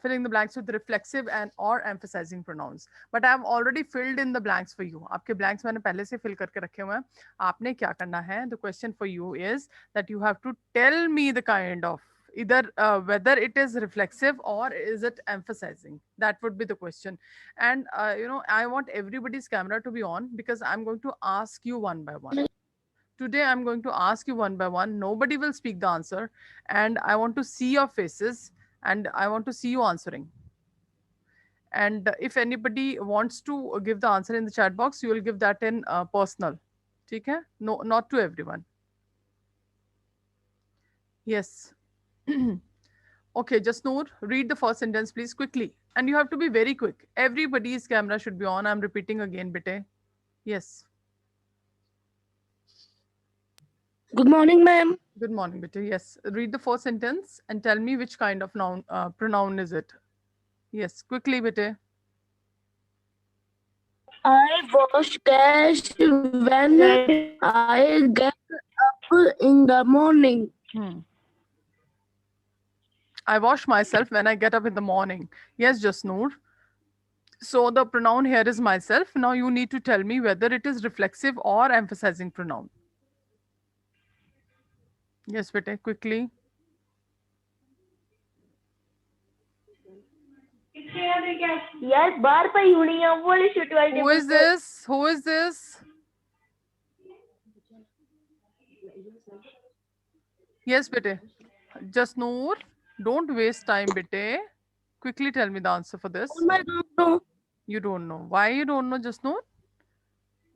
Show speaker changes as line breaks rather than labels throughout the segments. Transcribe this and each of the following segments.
filling the blanks with reflexive and or emphasizing pronouns. But I have already filled in the blanks for you. आपके blanks मैंने पहले से fill करके रखे हुए हैं. आपने क्या करना है? The question for you is that you have to tell me the kind of either whether it is reflexive or is it emphasizing. That would be the question. And I want everybody's camera to be on because I'm going to ask you one by one. Today I'm going to ask you one by one. Nobody will speak the answer, and I want to see your faces and I want to see you answering. And if anybody wants to give the answer in the chat box, you will give that in personal. Okay? No, not to everyone. Yes. Okay, just Noor, read the first sentence, please, quickly. And you have to be very quick. Everybody's camera should be on. I'm repeating again, bete. Yes.
Good morning, ma'am.
Good morning, bete. Yes. Read the first sentence and tell me which kind of pronoun is it. Yes, quickly, bete.
I wash gas when I get up in the morning.
I wash myself when I get up in the morning. Yes, Jasnoor. So the pronoun here is myself. Now you need to tell me whether it is reflexive or emphasizing pronoun. Yes, bete, quickly.
Yes, बार पे union वाली shoot वाली.
Who is this? Who is this? Yes, bete. Jasnoor, don't waste time, bete. Quickly tell me the answer for this.
I don't know.
You don't know. Why you don't know, Jasnoor?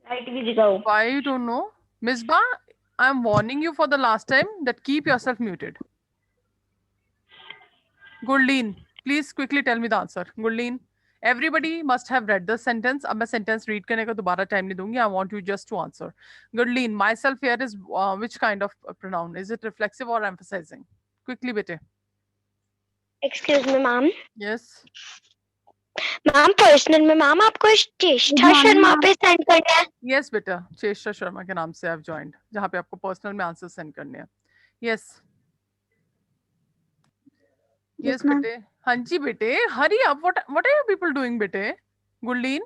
Right भी दिखाओ.
Why you don't know? Misbah, I'm warning you for the last time that keep yourself muted. Gurleen, please quickly tell me the answer. Gurleen, everybody must have read the sentence. अब मैं sentence read करने का दोबारा time नहीं दूंगी. I want you just to answer. Gurleen, myself here is which kind of pronoun? Is it reflexive or emphasizing? Quickly, bete.
Excuse me, ma'am.
Yes.
Ma'am personal में ma'am आपको चेष्टा शर्मा पे send करना है.
Yes, beta. चेष्टा शर्मा के नाम से I've joined. जहाँ पे आपको personal में आंसर सेंड करने हैं. Yes. Yes, bete. हाँ जी bete. Hurry up. What are you people doing, bete? Gurleen,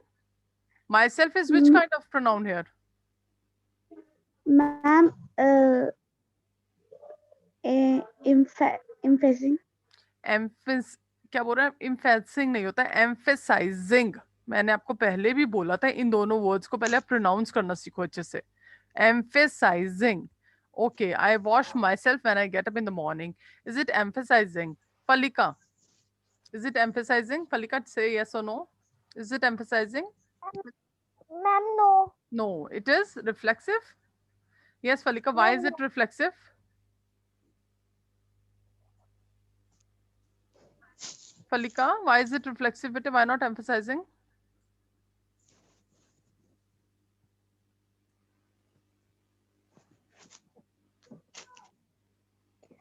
myself is which kind of pronoun here?
Ma'am, emphasizing.
क्या बोल रहा है? Emphasizing नहीं होता है, emphasizing. मैंने आपको पहले भी बोला था इन दोनों वर्ड्स को पहले आप प्रोनाउंस करना सीखो अच्छे से. Emphasizing. Okay, I wash myself when I get up in the morning. Is it emphasizing? Palika, is it emphasizing? Palika, say yes or no. Is it emphasizing?
Ma'am no.
No, it is reflexive. Yes, Palika, why is it reflexive? Palika, why is it reflexive? Why not emphasizing?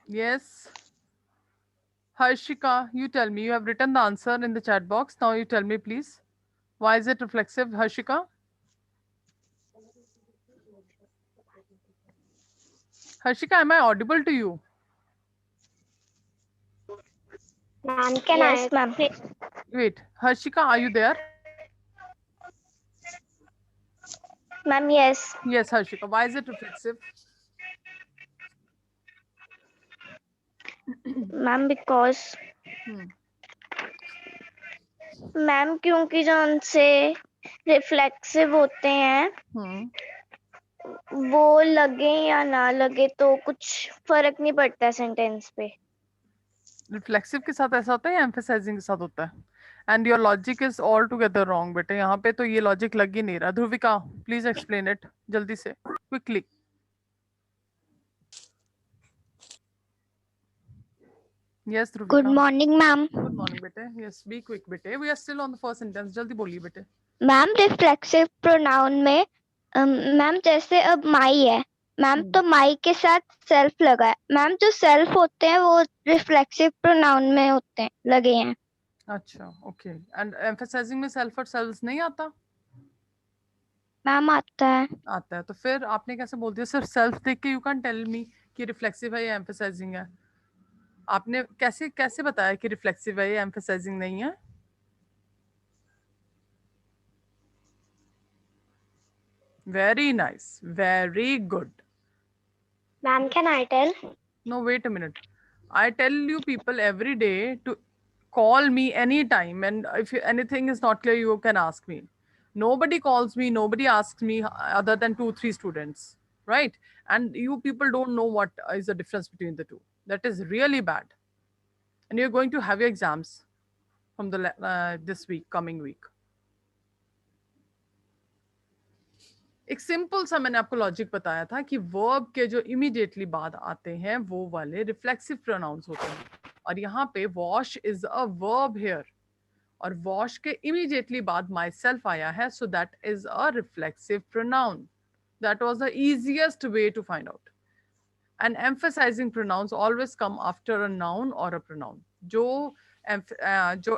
Yes. Harshika, you tell me. You have written the answer in the chat box. Now you tell me, please. Why is it reflexive, Harshika? Harshika, am I audible to you?
Ma'am can I. Ma'am
Wait, Harshika, are you there?
Ma'am yes.
Yes, Harshika. Why is it reflexive?
Ma'am because ma'am क्योंकि जो उनसे reflexive होते हैं वो लगे या ना लगे तो कुछ फर्क नहीं पड़ता है सेंटेंस पे.
रिफ्लेक्सिव के साथ ऐसा होता है या एम्फेसाइजिंग के साथ होता है? And your logic is all together wrong बेटे. यहाँ पे तो ये लॉजिक लग ही नहीं रहा. ध्रुविका, प्लीज एक्सप्लेन इट जल्दी से, quickly. Yes, Dhruvika.
Good morning, ma'am.
Good morning, bete. Yes, be quick, bete. We are still on the first sentence. जल्दी बोलिए, bete.
मैम रिफ्लेक्सिव प्रोनाउन में मैम जैसे अब माई है मैम तो माई के साथ सेल्फ लगा है. मैम जो सेल्फ होते हैं वो रिफ्लेक्सिव प्रोनाउन में होते हैं लगे हैं.
अच्छा, ओके. एंड एम्फसाइजिंग में सेल्फ और सेल्स नहीं आता?
मैम आता है.
आता है तो फिर आपने कैसे बोल दिया सिर्फ सेल्फ देख के? यू कैन टेल मी कि रिफ्लेक्सिव है या एम्फसाइजिंग है. आपने कैसे कैसे बताया कि रिफ्लेक्सिव है, एम्फेसाइजिंग नहीं है? Very nice, very good.
Ma'am, can I tell?
No, wait a minute. I tell you people every day to call me anytime, and if anything is not clear, you can ask me. Nobody calls me, nobody asks me other than 2, 3 students, right? And you people don't know what is the difference between the two. That is really bad. And you're going to have your exams from this week, coming week. एक simple सा मैंने आपको logic बताया था कि verb के जो immediately बाद आते हैं वो वाले रिफ्लेक्सिव प्रोनाउंस होते हैं, और यहाँ पे wash is a verb here, और वॉश के इमीडिएटली बाद माई सेल्फ आया है, so that is a reflexive pronoun. That was the easiest way to find out. And emphasizing pronouns always come after a noun और a pronoun. जो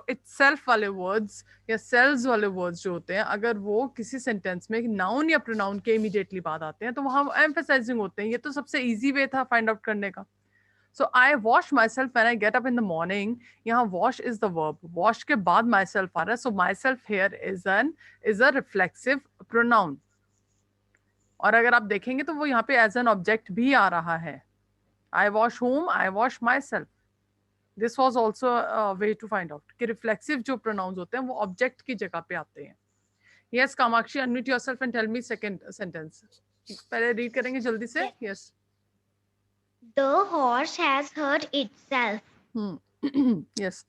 itself वाले words या selves वाले words जो होते हैं, अगर वो किसी सेंटेंस में नाउन या प्रोनाउन के इमीडिएटली बाद आते हैं तो वहाँ एम्फेसाइजिंग होते हैं. ये तो सबसे इजी वे था फाइंड आउट करने का. So I wash myself when I get up in the morning. यहाँ wash is the verb, wash के बाद माई सेल्फ आ रहा है, so myself here is a reflexive pronoun. और अगर आप देखेंगे तो वो यहाँ पे एज एन ऑब्जेक्ट भी आ रहा है. I wash home, I wash myself. This was also way to find out कि रिफ्लेक्सिव जो प्रोनाउंस होते हैं वो ऑब्जेक्ट की जगह पे आते हैं. Yes Kamakshi, unmute yourself and tell me second sentence. पहले रीड करेंगे जल्दी से. Yes.
The horse has hurt itself.
Yes.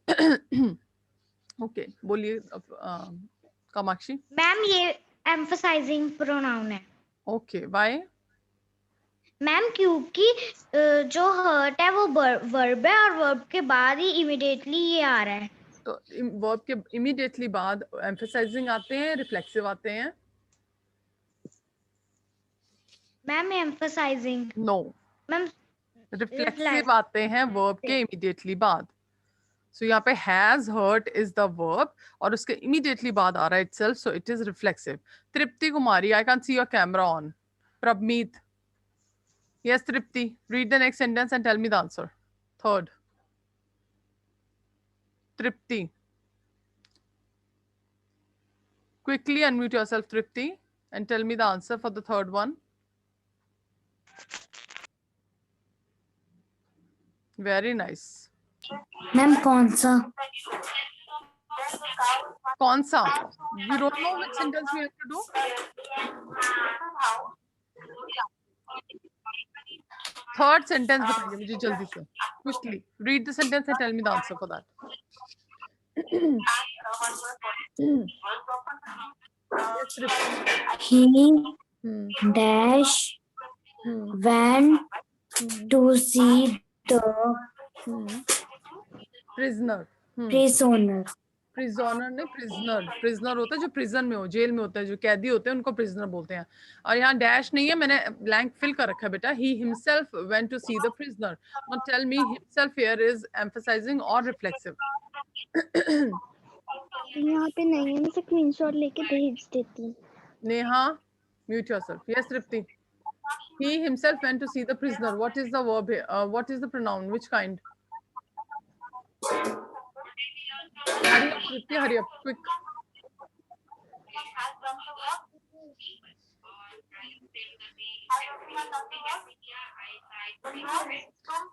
Okay, बोलिए कामाक्षी.
मैम ये emphasizing pronoun है.
Okay, why?
मैम क्योंकि जो हर्ट है वो वर्ब है और वर्ब के बाद ही इमिडिएटली ये आ रहा है.
तो वर्ब के इमीडिएटली बाद एम्फेसाइजिंग आते हैं, रिफ्लेक्सिव आते हैं?
Ma'am emphasizing.
No,
ma'am
reflexive आते हैं वर्ब के इमीडिएटली बाद. सो यहाँ पे has hurt is the verb और उसके इमीडिएटली बाद आ रहा है itself, so it is reflexive. Tripti Kumari, I can see your camera on. Prabhmeet. Yes, Tripti, read the next sentence and tell me the answer. Third. Tripti. Quickly unmute yourself, Tripti, and tell me the answer for the third one. Very nice.
Ma'am कौन सा?
कौन सा? You don't know which sentence we have to do? Third sentence बताइए मुझे जल्दी से. Quickly read the sentence and tell me the answer for that. Yes,
He dash went to see the
prisoner.
prisoner.
Prisoner ने prisoner. Prisoner होता है जो prison में हो, जेल में होता है, जो कैदी होते हैं उनको प्रिजनर बोलते हैं. और यहाँ डैश नहीं है, मैंने ब्लैंक फिल कर रखा है बेटा. He himself went to see the prisoner. Now tell me himself here is emphasizing और रिफ्लेक्सिव?
यहाँ पे नहीं है, मैं स्क्रीनशॉट लेके भेज देती हूँ.
Neha, mute yourself. Yes Tripti. He himself went to see the prisoner. What is the verb here? What is the pronoun? Which kind? Hurry up, Tripti, hurry up, quick.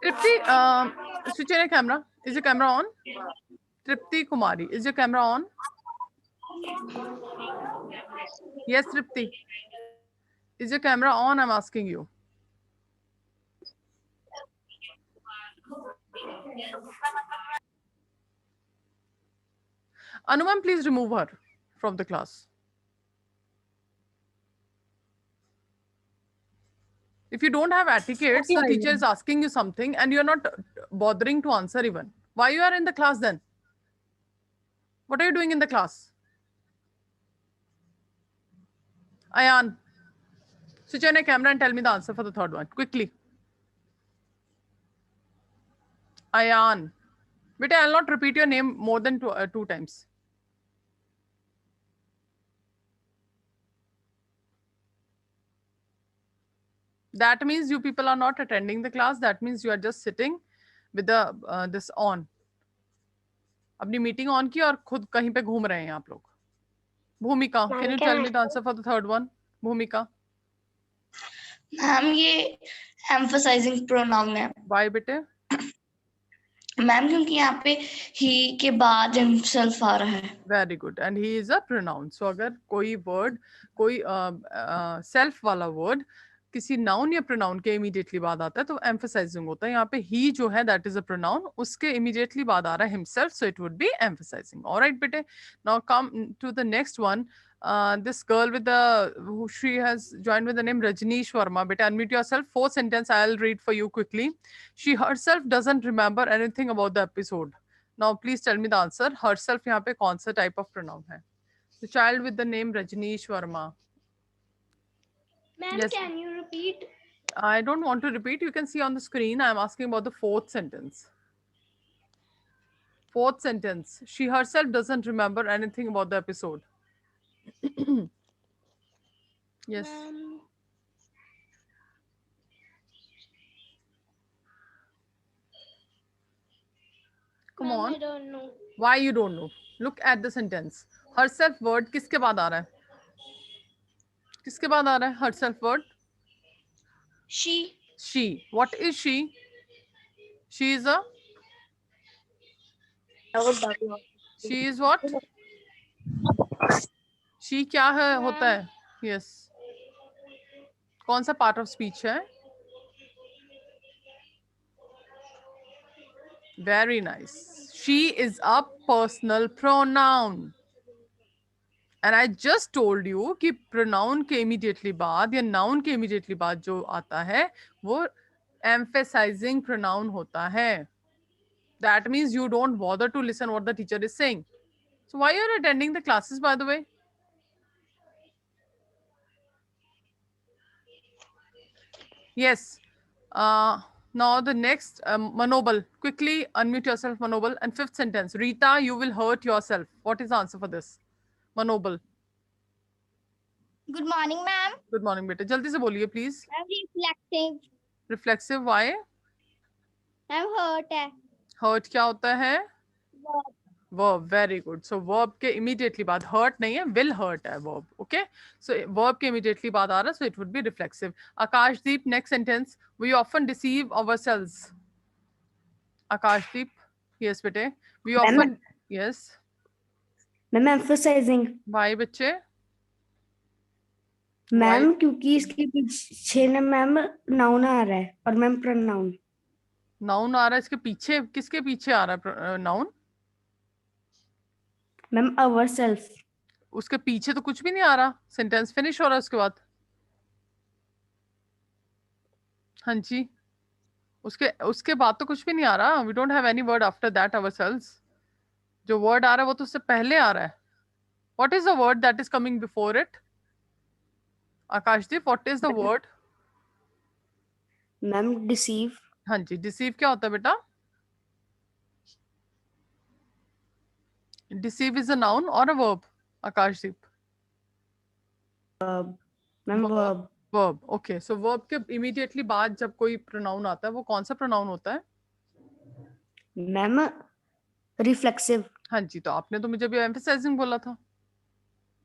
Tripti, switch on your camera. Is your camera on? Tripti Kumari, is your camera on? Yes, Tripti. Is your camera on? I'm asking you. Anupam, please remove her from the class. If you don't have etiquettes, the teacher is asking you something and you're not bothering to answer even. Why you are in the class then? What are you doing in the class? Ayan, switch on your camera and tell me the answer for the third one, quickly. Ayan. Beta, I'll not repeat your name more than two times. That means you people are not attending the class. That means you are just sitting with the this on. अपनी meeting on की और खुद कहीं पे घूम रहे हैं आप लोग. भूमिका,
Ma'am,
can you
can
tell
I-
me the answer for the third one? भूमिका,
मैम ये एम्फसाइजिंग प्रोनाउन है
why बेटे?
मैम, क्योंकि यहाँ पे ही के बाद हिमसेल्फ आ रहा है.
Very good. And he is a pronoun. सो अगर कोई वर्ड, कोई सेल्फ वाला वर्ड किसी नाउन या प्रोनाउन के इमीडिएटली बाद आता है तो एम्फसाइजिंग होता है. यहाँ पे ही जो है दैट इज अ प्रोनाउन, उसके इमीडिएटली बाद आ रहा है himself, so it would be emphasizing. Alright बेटे, now come to the next one. This girl with who she has joined with the name Rajneesh Verma. Beta, unmute yourself. Fourth sentence I'll read for you quickly. She herself doesn't remember anything about the episode. Now please tell me the answer. Herself यहाँ पे कौन सा type of pronoun है? The child with the name Rajneesh Verma.
Ma'am,
Yes.
can you repeat?
I don't want to repeat. You can see on the screen. I'm asking about the fourth sentence. Fourth sentence. She herself doesn't remember anything about the episode. Yes.
Ma'am,
Come
ma'am,
on.
I don't know.
Why you don't know? Look at the sentence. Herself word किसके बाद आ रहा है? किसके बाद आ रहा है herself word?
She.
She. What is she? She is a. She is what? She क्या है होता है? Yes. कौन सा part of speech है? Very nice. She is a personal pronoun. And I just told you कि pronoun के immediately बाद या noun के immediately बाद जो आता है वो emphasizing pronoun होता है. That means you don't bother to listen what the teacher is saying. So why are you attending the classes, by the way? Yes. Now the next, Manobal. Quickly unmute yourself, Manobal. And fifth sentence, Rita, you will hurt yourself. What is the answer for this? Manobal.
Good morning, ma'am.
Good morning, beta. जल्दी से बोलिए, please.
I'm reflective.
Reflexive, why?
I'm hurt है.
Hurt क्या होता है?
Verb.
Verb, very good. So verb के immediately बाद hurt नहीं है, will hurt है verb. Okay. So verb के immediately बाद आ रहा है, so it would be reflexive. Akashdeep, next sentence. We often deceive ourselves. Akashdeep, yes बेटे. We often, yes.
Ma'am emphasising.
Why बच्चे?
मैम क्योंकि इसके पीछे ना मैम नाउन आ रहा है और मैम प्रोनाउन.
Noun आ रहा है इसके पीछे, किसके पीछे आ रहा है noun?
Ma'am our self.
उसके पीछे तो कुछ भी नहीं आ रहा. सेंटेंस फिनिश हो रहा है उसके बाद. हाँ जी, उसके बाद तो कुछ भी नहीं आ रहा. We don't have any word after that ourselves. जो वर्ड आ रहा है वो तो उससे पहले आ रहा है. What is the word that is coming before it? Akashdeep, what is the word?
Ma'am deceive.
हाँ जी, डिसीव क्या होता है बेटा? डिसीव इज अ नाउन और a verb? Akashdeep,
ma'am verb.
Verb. Okay, so verb के इमीडिएटली बाद जब कोई प्रोनाउन आता है वो कौन सा प्रोनाउन होता है?
Ma'am reflexive.
हाँ जी, तो आपने तो मुझे भी एम्फसाइजिंग बोला था.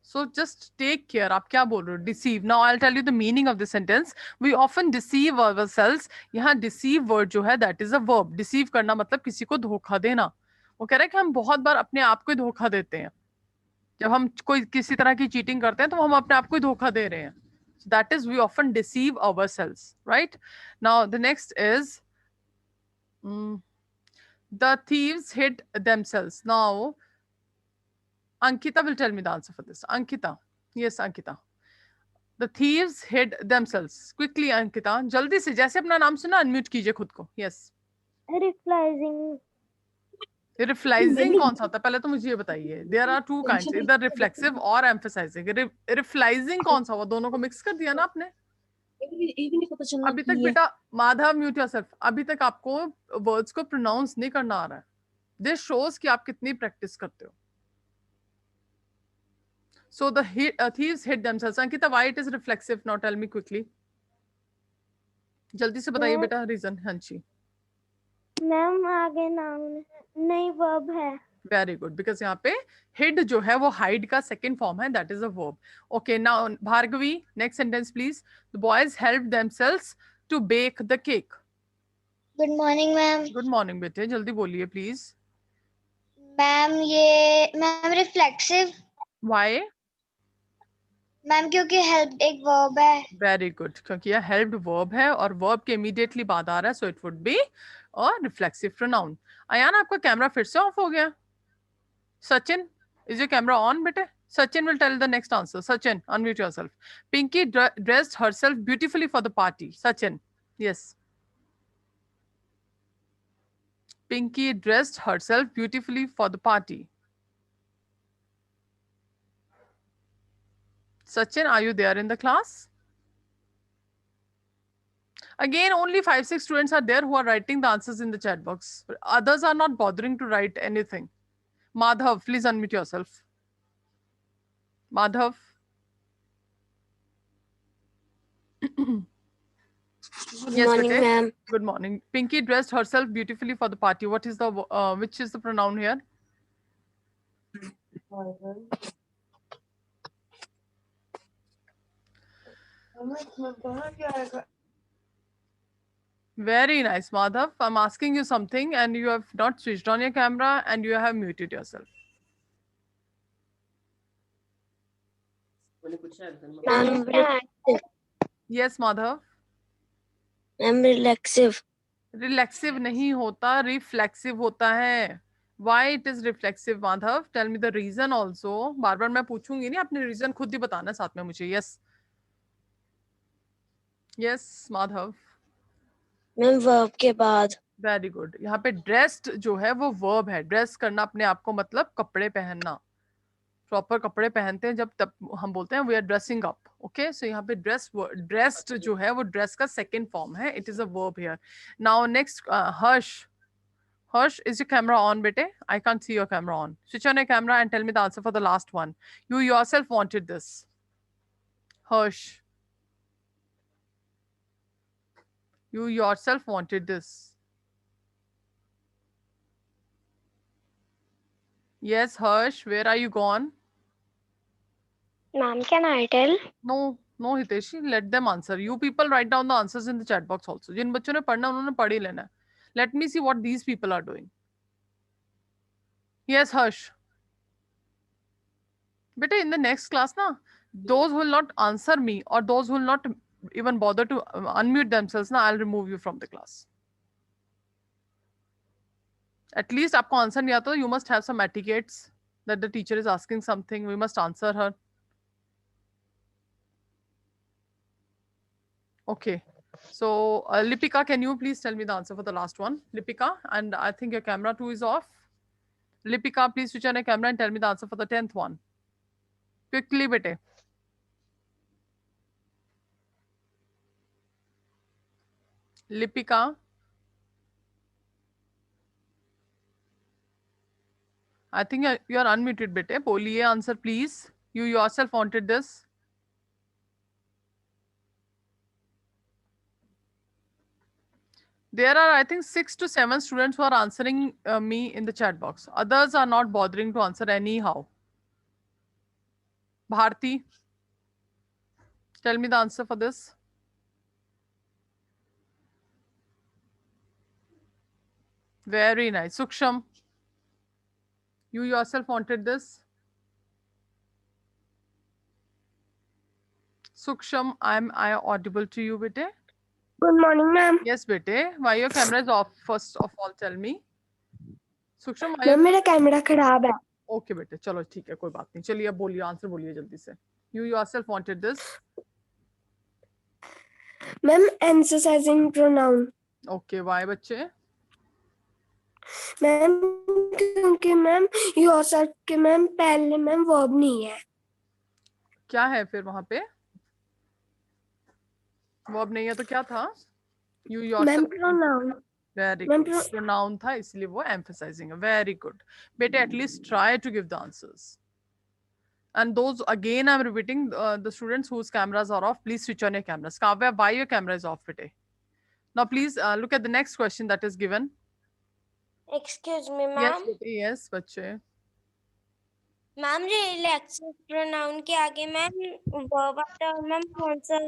So just take care. आप क्या बोल रहे हो? Deceive. Now I'll tell you the meaning of the sentence. We often deceive ourselves. यहाँ deceive word जो है that is a verb. Deceive करना मतलब किसी को धोखा देना. वो कह रहा है कि हम बहुत बार अपने आप को धोखा देते हैं. जब हम कोई किसी तरह की चीटिंग करते हैं तो हम अपने आप को धोखा दे रहे हैं. So that is we often deceive ourselves, right? Now the next is the thieves hid themselves. Now Ankita will tell me the answer for this. Ankita. Yes, Ankita. The thieves hid themselves. Quickly, Ankita. जल्दी से, जैसे अपना नाम सुना unmute कीजिए खुद को. Yes.
Reflecting.
Reflecting कौन सा होता है? पहले तो मुझे ये बताइए. There are two kinds, either reflexive or emphasizing. Reflecting कौन सा हुआ? दोनों को मिक्स कर दिया ना आपने? अभी तक बेटा माधव म्यूट योरसेल्फ. अभी तक आपको वर्ड्स को प्रोनाउंस नहीं करना आ रहा है. This shows कि आप कितनी प्रैक्टिस करते हो. So the thieves hid themselves. Ankita, why it is reflexive? Now tell me quickly. जल्दी से बताइए बेटा रीजन. हाँ जी.
मैम आगे नाउन नहीं वर्ब है।
वेरी गुड, बिकॉज यहाँ पे हिड जो है वो हाइड का सेकेंड फॉर्म है, that is a verb. Okay, now Bhargavi, next sentence please. The boys help themselves to bake the cake.
Good morning ma'am.
Good morning बेटे, जल्दी बोलिए प्लीज.
मैम ये मैम रिफ्लेक्सिव.
वाई?
मैम क्योंकि help एक verb है.
Very good, क्योंकि यह helped verb है और वर्ब के इमीडिएटली बाद आ रहा है, so it would be a reflexive pronoun. Ayaan, आपका कैमरा फिर से ऑफ हो गया. Sachin, is your camera on bete? Sachin will tell the next answer. Sachin, unmute yourself. Pinky dressed herself beautifully for the party. Sachin, yes. Pinky dressed herself beautifully for the party. Sachin, are you there in the class? Again, only 5-6 students are there who are writing the answers in the chat box. Others are not bothering to write anything. Madhav, please unmute yourself. Madhav.
Good morning,
bete.
ma'am.
Good morning. Pinky dressed herself beautifully for the party. What is the which is the pronoun here? Very nice, Madhav. I'm asking you something and you have not switched on your camera and you have muted yourself. Yes, Madhav.
I'm relaxive.
Relaxive नहीं होता, reflexive होता है. Why it is reflexive, Madhav? Tell me the reason also. बार बार मैं पूछूंगी नहीं, आपने reason खुद ही बताना साथ में मुझे. Yes. Yes, Madhav.
Ma'am verb के बाद.
Very good. यहाँ पे ड्रेस्ड जो है वो वर्ब है. ड्रेस करना अपने आप को मतलब कपड़े पहनना. प्रॉपर कपड़े पहनते हैं जब, तब हम बोलते हैं we are dressing up. Okay, so यहाँ पे ड्रेस्ड जो है वो ड्रेस का सेकेंड फॉर्म है. It is a verb here. Now next, Harsh. Harsh, is your camera on, bete? I can't see your camera on. Switch on your camera and tell me the answer for the last one. You yourself wanted this. Harsh. You yourself wanted this. Yes, Harsh, where are you gone?
Ma'am, can I tell?
No, no, Hiteshi, let them answer. You people write down the answers in the chat box also. जिन बच्चों ने पढ़ना उन्होंने पढ़ ही लेना है. Let me see what these people are doing. Yes, Harsh. Beta, in the next class, na, those who will not answer me or those who will not even bother to unmute themselves, na, I'll remove you from the class. At least आपको answer नहीं आता, you must have some etiquettes that the teacher is asking something, we must answer her. Okay. So, Lipika, can you please tell me the answer for the last one? Lipika, and I think your camera too is off. Lipika, please switch on your camera and tell me the answer for the 10th one. Quickly, bete. Lipika. I think you are unmuted, bete. Boliye answer, please. You yourself wanted this. There are, I think, 6 to 7 students who are answering me in the chat box. Others are not bothering to answer anyhow. Bharti, tell me the answer for this. Very nice. Suksham, you yourself wanted this. Suksham, am I audible to you, bete?
Good morning, ma'am.
Yes, bete. Why your camera is off? First of all, tell me. Suksham, why?
Ma'am मेरा camera खराब है.
Okay, bete. चलो ठीक है, कोई बात नहीं. चलिए अब बोलिए, आंसर बोलिए जल्दी से. You yourself wanted this.
Ma'am emphasizing pronoun.
Okay, why बच्चे?
मैम क्योंकि मैम yourself के मैम पहले मैम वर्ब नहीं है.
क्या है फिर वहां पे? वर्ब नहीं है तो क्या था? You
ma'am
yourself.
pronoun.
Very
Ma'am,
good. Pronoun था इसलिए वो emphasizing है. Very good. बेटे, at least try to give the answers. And those, again, I'm repeating, the students whose cameras are off, please switch on your cameras. Kavya, why your camera is off, bete? Now, please look at the next question that is given.
Excuse me
yes
ma'am.
बेटे, yes बच्चे।
Ma'am रिलैक्सिव pronoun के आगे ma'am verb आता है, ma'am कौन सा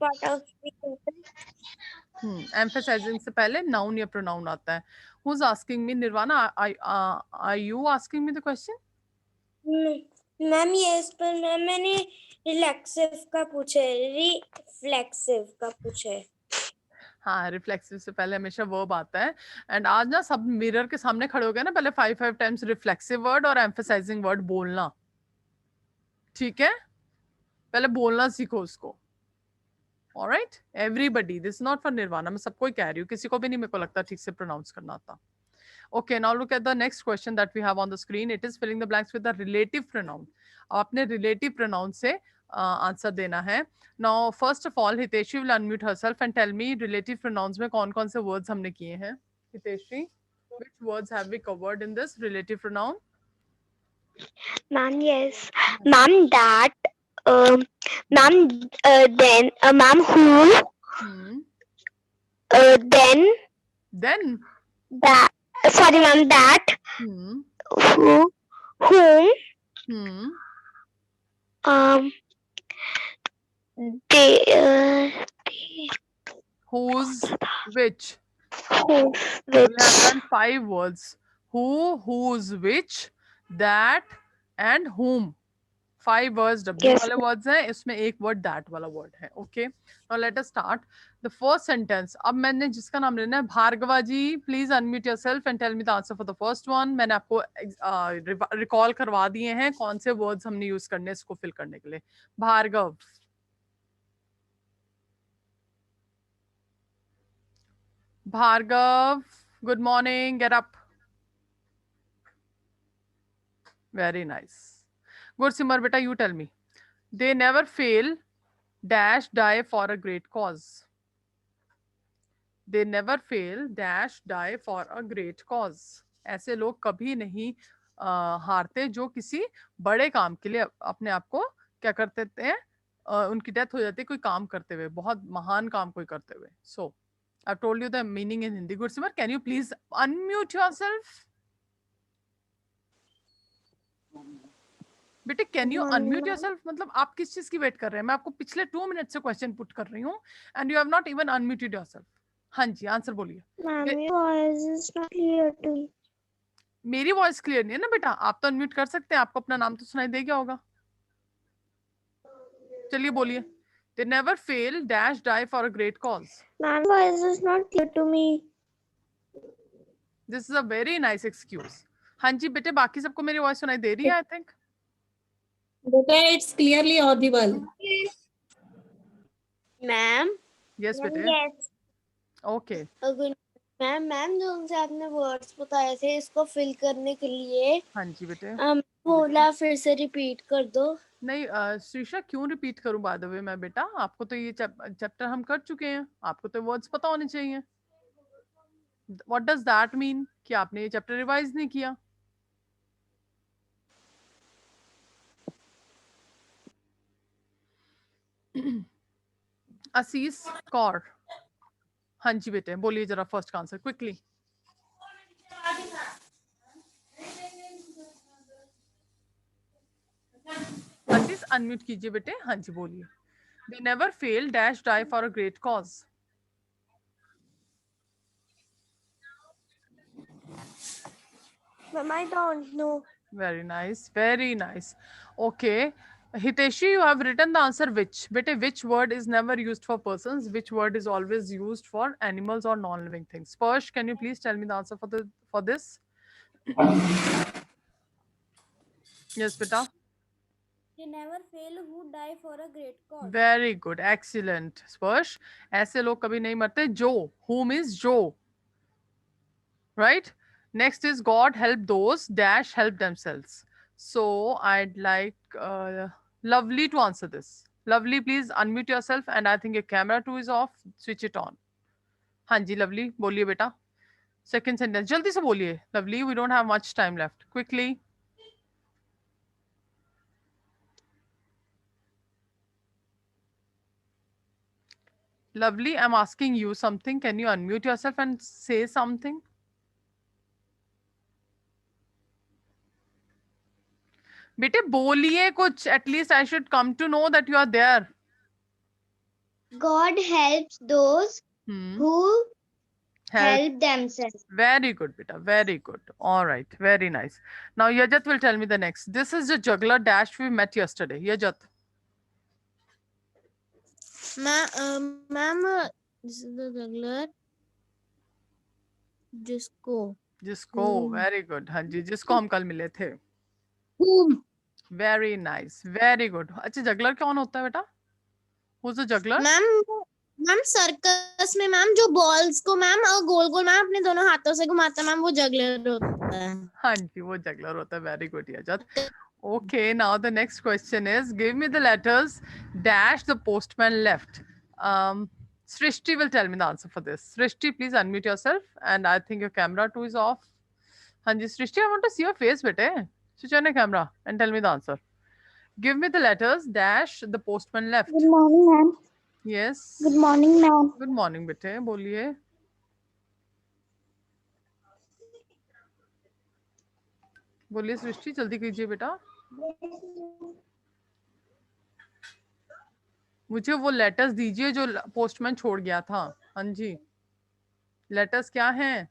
part of speech होता है?
एम्फेसाइजिंग से पहले नाउन या प्रोनाउन आता है। Who is asking me? Nirvana, are you asking me the question?
Ma'am ये इस पर मैम मैंने रिलैक्सिव का पूछा है, रिफ्लेक्सिव का पूछा है।
हाँ, रिफ्लेक्सिव से पहले हमेशा वर्ब आता है। एंड आज ना सब मिरर के सामने खड़े हो गए ना, पहले 5 टाइम्स रिफ्लेक्सिव वर्ड और एम्फेसाइजिंग वर्ड बोलना, ठीक है? पहले बोलना सीखो उसको। Alright everybody, this not for Nirvana, मैं सबको ही कह रही हूँ, किसी को भी नहीं मेरे को लगता ठीक से प्रोनाउंस करना आता। Okay, now look at the next question that we have on the screen. It is filling the blanks with the relative pronoun. आपने relative pronoun से आंसर देना है। Now first of all, Hiteshi will unmute herself and tell me relative pronouns में कौन-कौन से words हमने किए हैं। Hiteshi, which words have we covered in this relative pronoun?
Ma'am, yes. Ma'am, that. Ma'am, then. Ma'am, who. Then.
Then.
That. Sorry, ma'am, that. Who. Whom. They.
Whose, which.
Whose,
We have
which.
done 5 words. Who, whose, which, that and whom. 5 words W
Yes.
वाले words हैं, इसमें एक word that वाला word है। Okay, now let us start the first sentence. अब मैंने जिसका नाम लेना है, भार्गवा जी, please unmute yourself and tell me the answer for the first one. मैंने आपको recall करवा दिए हैं कौन से words हमने use करने इसको fill करने के लिए। Bhargava, Bhargav, good morning, get up. Very nice. Gursimar beta, you tell me. They never fail dash die for a great cause. They never fail dash die for a great cause. ऐसे लोग कभी नहीं हारते जो किसी बड़े काम के लिए अपने आप को क्या करते हैं, उनकी डेथ हो जाती है कोई काम करते हुए, बहुत महान काम कोई करते हुए। So I've told you the meaning in Hindi. Gursimar, can you please unmute yourself? बेटे कैन यू अनम्यूट योरसेल्फ? मतलब आप किस चीज की वेट कर रहे हैं? मैं आपको पिछले 2 मिनट से क्वेश्चन पुट कर रही हूँ and you have not even unmuted yourself. हाँ जी, आंसर बोलिए। मेरी वॉइस क्लियर नहीं है ना बेटा, आप तो अनम्यूट कर सकते हैं, आपको अपना नाम तो सुनाई दे गया होगा। चलिए बोलिए। They never fail dash die for a great cause.
Ma'am, voice is not clear to me.
This is a very nice excuse. हाँ जी बेटे, बाकी सबको मेरी वॉइस सुनाई दे रही है? आई थिंक
बेटा it's clearly Audible.
Ma'am.
Yes बेटे।
यस।
ओके
मैम जो उनसे आपने वर्ड्स बताए थे इसको फिल करने के लिए,
हाँ जी बेटे।
बोला फिर से रिपीट कर दो।
नहीं श्रीषा, क्यों रिपीट करूं बाय द वे मैं बेटा, आपको तो ये चैप्टर हम कर चुके हैं, आपको तो वर्ड्स पता होने चाहिए। व्हाट डज दैट मीन कि आपने ये चैप्टर रिवाइज नहीं किया? असीस कौर, हाँ जी बेटे बोलिए जरा फर्स्ट का आंसर क्विकली। असीस अनम्यूट कीजिए बेटे। हाँ जी बोलिए। They never fail dash die for a great cause.
Ma'am, I don't know.
Very nice, very nice. Okay, Hiteshi, you have written the answer which. Bete, which word is never used for persons? Which word is always used for animals or non-living things? Sparsh, can you please tell me the answer for this? Yes, beta.
They never fail who die for a great cause.
Very good, excellent. Sparsh, ऐसे लोग कभी नहीं मरते जो, whom is जो, right? Next is God help those dash help themselves. So I'd like Lovely to answer this. Lovely, please unmute yourself and I think your camera too is off. Switch it on. हाँ जी Lovely, बोलिए बेटा। Second sentence जल्दी से बोलिए Lovely, we don't have much time left. Quickly. Lovely, I'm asking you something. Can you unmute yourself and say something? बेटे बोलिए कुछ, at least I should come to know that you are there.
God helps those who
Help.
help themselves.
Very good, beta. Very good. All right. Very nice. Now Yajat will tell me the next. This is the juggler dash we met yesterday. Yajat.
Ma'am, this is the juggler. जिसको
Very good. हाँ जी, जिसको हम कल मिले थे.
whom
Very nice. Very good. अच्छा, juggler कौन होता है बेटा? Who's the juggler?
Ma'am circus में मैम जो बॉल्स को मैम गोल गोल मैम अपने दोनों हाथों से घुमाता है मैम, वो जगलर होता है.
हाँ जी, वो juggler होता है. Very good, Yajat. Okay, now the next question is, give me the letters dash the postman left. Srishti will tell me the answer for this. Srishti, please unmute yourself, and I think your camera too is off. हाँ जी, Srishti, I want to see your face, bete. Switch on your camera and tell me the answer. Give me the letters dash the postman left.
Good morning, ma'am.
Yes.
Good morning, ma'am.
Good morning, bete. बोलिए. बोलिए सृष्टि, जल्दी कीजिए बेटा. मुझे वो letters दीजिए जो postman छोड़ गया था. हाँ जी, लेटर्स क्या हैं?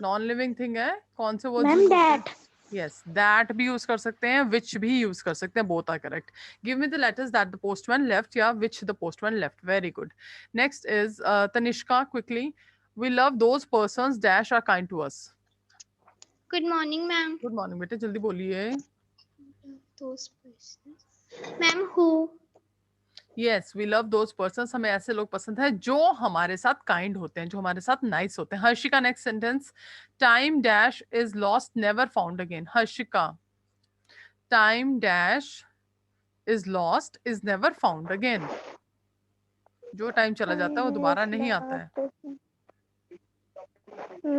नॉन लिविंग थिंग है. कौन से word?
Ma'am, that.
Yes, that भी यूज कर सकते हैं, विच भी यूज कर सकते हैं. Both are correct. Give me the letters that the postman left या which the postman left. Very good. Next is Tanishka. Quickly. We love those persons dash are kind to us.
Good morning, ma'am.
Good morning बेटे, जल्दी बोलिए.
Those persons. Ma'am, who?
Yes, we love those persons. हमें ऐसे लोग पसंद है जो हमारे साथ kind होते हैं, जो हमारे साथ nice होते हैं. Harshika, next sentence. Time dash is lost, never found again. Harshika. Time dash is lost, is never found again. जो time चला जाता है वो दोबारा नहीं आता है.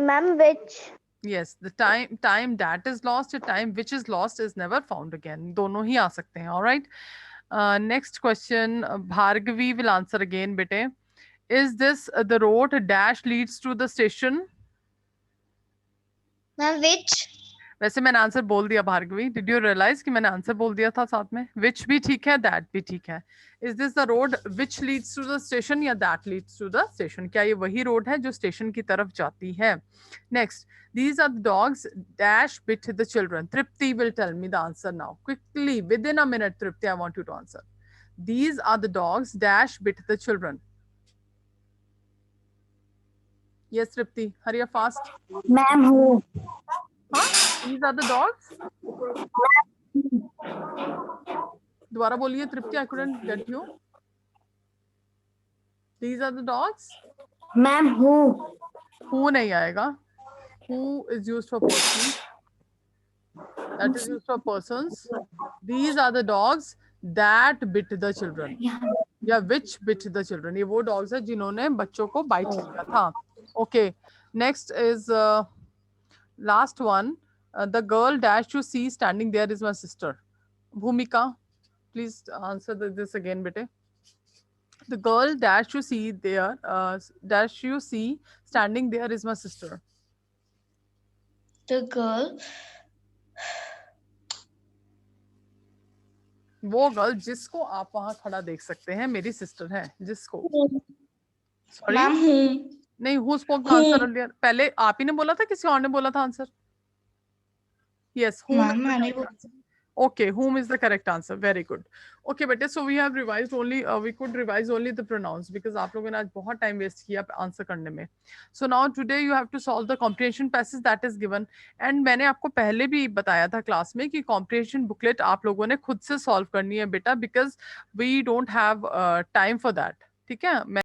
Ma'am, which?
Yes, the time that is lost, the time which is lost is never found again. दोनों ही आ सकते हैं. All right. Next question, Bhargavi will answer again, bete. Is this the road dash leads to the station?
Ma'am, which?
वैसे मैंने answer बोल दिया Bhargavi. Did you realize कि मैंने answer बोल दिया था साथ में? Which भी ठीक है, that भी ठीक है. Is this the road which leads to the station या that leads to the station? क्या ये वही रोड है जो स्टेशन की तरफ जाती है? Next, these are the dogs dash bit the children. Tripti will tell me the answer now. Quickly, within a minute, Tripti, I want you to answer. These are the dogs dash bit the children. Yes, Tripti, hurry up fast.
Ma'am, who?
Huh? These are the dogs. दोबारा बोलिए Tripti, I couldn't get you. These are the dogs.
Ma'am, who?
Who नहीं आएगा. Who is used for persons. That is used for persons. These are the dogs that bit the children. या which bit the children. ये वो dogs है जिन्होंने बच्चों को bite किया था. Okay. Next is last one. The girl dash you see standing there is my sister. Bhumika, please answer this again, bete. The girl dash you see there, dash you see standing there is my sister.
The girl.
वो girl जिसको आप वहां खड़ा देख सकते हैं मेरी sister है. जिसको. Sorry?
Ma'am, whom?
नहीं, who spoke the answer earlier? पहले आप ही ने बोला था, किसी और ने बोला था answer? Yes, whom is
Ma'am,
the
मैंने
correct answer. Okay, whom is the correct answer. Very good. Okay, bete, so we have revised only, we could revise only the pronouns because आप लोगों ने आज बहुत time waste किया answer करने में. So now today you have to solve the comprehension passage that is given. And मैंने आपको पहले भी बताया था class में कि comprehension booklet आप लोगों ने खुद से solve करनी है बेटा, because we don't have time for that. ठीक है?